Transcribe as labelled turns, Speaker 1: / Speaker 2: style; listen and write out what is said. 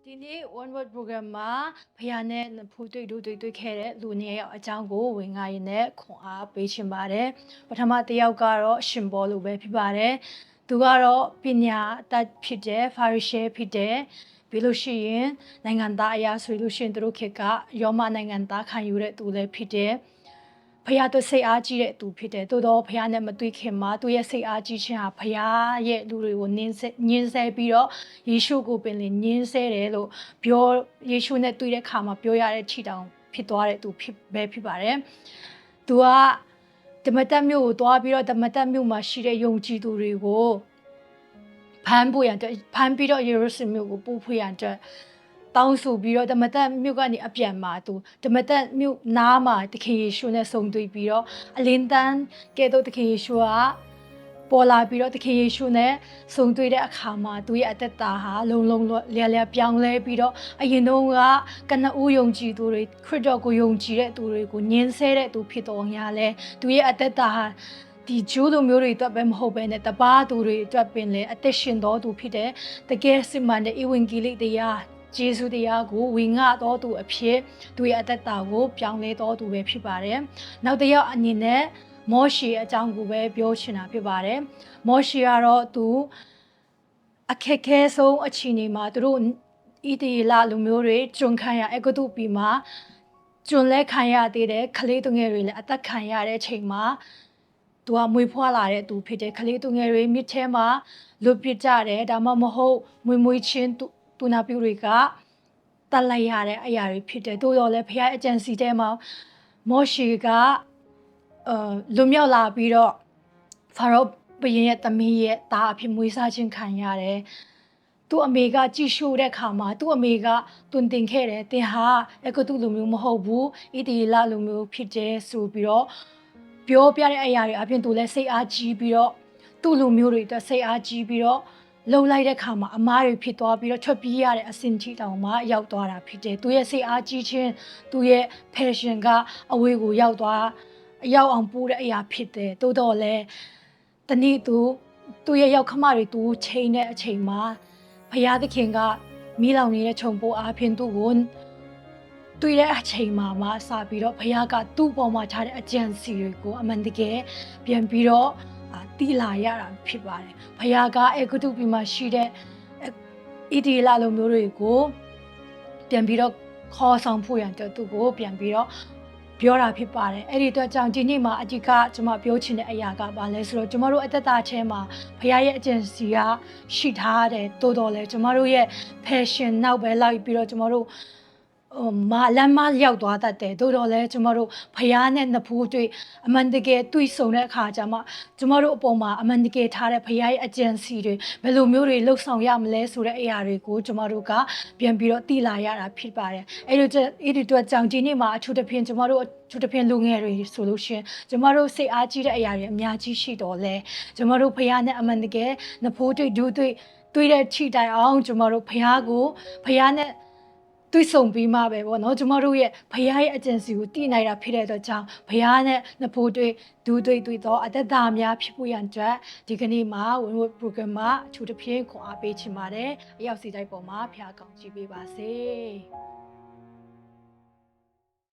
Speaker 1: ဒီနေ့ One Word Program မှာဖယားနဲ့ဖိုးတွေ့ခဲ့တဲ့လူနှစ်ယောက်အကြောင်းကိုဝင်ငါရင်နဲ့ခွန်အားပေးချင်ပါတယ်ပထမတစ်ယောက်ကတော့ရှင်ဘောလိုပဲဖြစ်ပါတယ်သူကတော့ပညာတတ်ဖြစ်တဲ့ဖာရီရှဲဖြစ်တဲ့ပြီးလို့ရှိရင်နိုင်ငံသားအရာဆိုလို့ရှိရင်တို့ခေတ်ကရောမနိုင်ငံသားခံယူတဲ့သူလည်းဖြစ်တဲ့ဖယားတို့စိတ်အားကြီးတဲ့သူဖြစ်တယ်တိုးတော့ဖယားနဲ့မတွေ့ခင်မှာသူရဲ့စိတ်အားကြီးခြင်းဟာဖယားရဲ့လူတွေကိုညှင်းဆဲပြီးတော့ယေရှုကိုပင်လင်ညှင်းဆဲတယ်လို့ပြောယေရှုနဲ့တွေ့တဲ့ခါမှာပြောရတဲ့ခြေတောင်ဖြစ်သွားတဲ့သူဖြစ်ပါတယ်သူကဓမ္မတက်မြို့ကိုသွားပြီးတော့ဓမ္မတက်မြို့မှာရှိတဲ့ယုံကြည်သူတွေကိုဖမ်းပြီးတော့ယေရုရှလင်မြို့ကိုပို့ဖွေရတဲ့တောင်းဆိုပြီးတော့ဓမ္မတက်မြို့ကနေအပြန်မှာသူဓမ္မတက်မြို့နားမှာသခင်ယေရှုနဲ့ဆုံတွေ့ပြီးတော့အလင်းတန်းကဲ့သို့သခင်ယေရှုကပေါ်လာပြီးတော့သခင်ယေရှုနဲ့ဆုံတွေ့တဲ့အခါမှာသူရဲ့အသက်တာဟာလုံလျာပြောင်းလဲပြီးတော့အရင်တုန်းကကနဦးယုံကြည်သူတွေခရစ်တော်ကိုယုံကြည်တဲ့သူတွေကိုညှင်းဆဲတဲ့သူဖြစ်တော်ညာလဲသူရဲ့အသက်တာဟာဒီဂျိုးလူမျိုးတွေအတွက်ပဲမဟုတ်ဘဲနဲ့တပါးသူတွေအတွက်ပင်လည်းအသက်ရှင်တော်သူဖြစ်တဲ့တကယ်စစ်မှန်တဲ့ဧဝံဂေလိတရားယေရှုတရားကိုဝင်ငါတော်သူအဖြစ်သူရဲ့အသက်တာကိုပြောင်းလဲတော်သူပဲဖြစ်ပါတယ်။နောက်တစ်ယောက်အနေနဲ့မောရှေအကြောင်းကိုပဲပြောချင်တာဖြစ်ပါတယ်။မောရှေကတော့သူအခက်ခဲဆုံးအချိန်တွေမှာသူတို့ဣသရေလလူမျိုးတွေကျွန်ခံရအဂတုပီမှာကျွန်လဲခံရသေးတယ်ခလေးသူငယ်တွေလည်းအသက်ခံရတဲ့အချိန်မှာသူကမွေးဖွားလာတဲ့သူဖြစ်တယ်ခလေးသူငယ်တွေမြစ်ထဲမှာလွတ်ပစ်ကြတယ်ဒါမှမဟုတ်မွေးချင်းသူနာပြုတွေကတတ်လိုက်ရတဲ့အရာတွေဖြစ်တယ်တိုးတော့လည်းဖခင်အကြံစီထဲမှာမောရှေကလွမြောက်လာပြီးတော့ဖာရောဘုရင်ရဲ့သမီးရဲ့သားအဖြစ်မွေးစားခြင်းခံရတယ်သူ့အမေကကြည့်ရှုတဲ့အခါမှာသူ့အမေကတွင်တင်ခဲ့တယ်တင်ဟာအကတုလူမျိုးမဟုတ်ဘူးဣသရေလလူမျိုးဖြစ်တယ်ဆိုပြီးတော့ပြောပြတဲ့အရာတွေအပြင်သူလည်းစိတ်အားကြီးပြီးတော့သူ့လူမျိုးတွေအတွက်စိတ်အားကြီးပြီးတော့လှုပ်လိုက်တဲ့ခါမှာအမားတွေဖြစ်သွားပြီးတော့ထွက်ပြေးရတဲ့အဆင့်ထိတောင်မှရောက်သွားတာဖြစ်တယ်သူရဲ့စိတ်အားကြီးခြင်းသူရဲ့ passion ကအဝေးကိုရောက်အောင်ပို့တဲ့အရာဖြစ်တယ်တိုးတော့လဲတနည်းသူရဲ့ရောက်ခမတွေသူချိန်တဲ့အချိန်မှာဖယားသခင်ကမိလောင်နေတဲ့ခြုံပိုးအားဖြင့်သူ့ကိုတွေ့တဲ့အချိန်မှာမှစပြီးတော့ဖယားကသူ့ပေါ်မှာထားတဲ့အကြံစီတွေကိုအမှန်တကယ်ပြန်ပြီးတော့တီလာရတာဖြစ်ပါတယ်ဖယားကအေဂုတုပြည်မှာရှိတဲ့ဣသရေလလူမျိုးတွေကိုပြန်ပြီးတော့ခေါ်ဆောင်ဖို့ရန်အတွက်သူ့ကိုပြန်ပြီးတော့ပြောတာဖြစ်ပါတယ်အဲ့ဒီအတွက်ကြောင့်ဒီနေ့မှာအဓိကကျွန်မပြောချင်တဲ့အရာကဘာလဲဆိုတော့ကျွန်တော်တို့အသက်တာထဲမှာဖခင်ရဲ့အကျင့်စီကရှိထားတယ်တိုးတော်လဲကျွန်တော်တို့ရဲ့ passion နောက်ပဲလိုက်ပြီးတော့ကျွန်တော်တို့လမ်းမရောက်သွားတတ်တယ်တိုးတော်လဲကျွန်တော်တို့ဖခင်နဲ့နှစ်ဖူးတွေ့အမှန်တကယ်တွေ့ဆုံတဲ့အခါကျမှကျွန်တော်တို့အပေါ်မှာအမှန်တကယ်ထားတဲ့ဖခင်ရဲ့အကျင့်စီတွေဘယ်လိုမျိုးတွေလှုပ်ဆောင်ရမလဲဆိုတဲ့အရာတွေကိုကျွန်တော်တို့ကပြန်ပြီးတော့သိလာရတာဖြစ်ပါတယ်အဲ့ဒီအတွက်ကြောင့်ဒီနေ့မှာအထူးသဖြင့်ကျွန်တော်တို့သူတပင်လူငယ်တွေဆိုလို့ရှင်ကျမတို့စိတ်အားကြီးတဲ့အရာတွေအများကြီးရှိတော့လဲကျမတို့ဖခင်နဲ့အမှန်တကယ်နဖိုးတွေ့တဲ့ထိတိုင်အောင်ကျမတို့ဖခင်နဲ့တွေ့ဆုံပြီးမှပဲပေါ့နော်ကျမတို့ရဲ့ဖခင်ရဲ့အကျင့်စီကိုတည်နိုင်တာဖြစ်တဲ့အတွက်ကြောင့်ဖခင်နဲ့နဖိုးတွေ့တော့အသက်တာများဖြစ်ဖို့ရန်အတွက်ဒီကနေ့မှာ One Word Program မှာအထူးသဖြင့်ခွန်အားပေးချင်ပါတယ်အရောက်စီတိုင်းပေါ်မှာဖခင်ကောင်းချီးပေးပါစေ